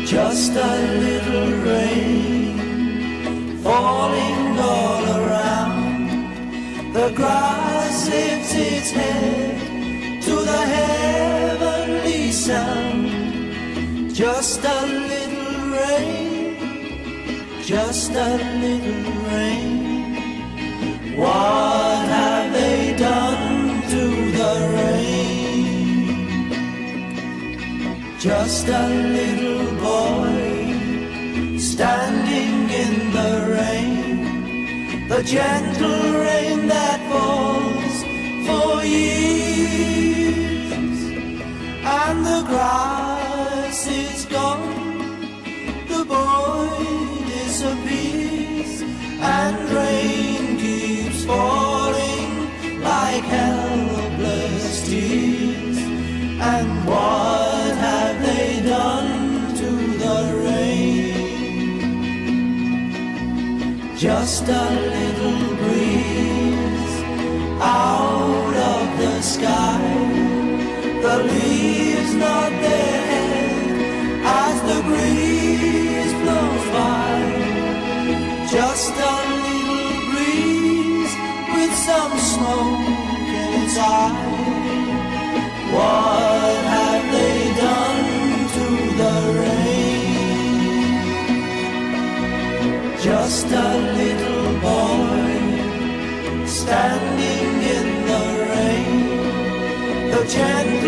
Just a little rain falling all around. The grass lifts its head to the heavenly sound. Just a little rain, just a little rain. What have they done to the rain? Just a little boy standing in the rain, the gentle rain that falls for years, and the grass is gone, the boy disappears, and rain keeps falling like helpless tears. And what have they done to the rain? Just a little breeze out of the sky, the leaves nod their head as the breeze blows by. Just a little breeze with some smoke in its eye. What have they done to the rain? Just a little boy standing in the rain, the gentle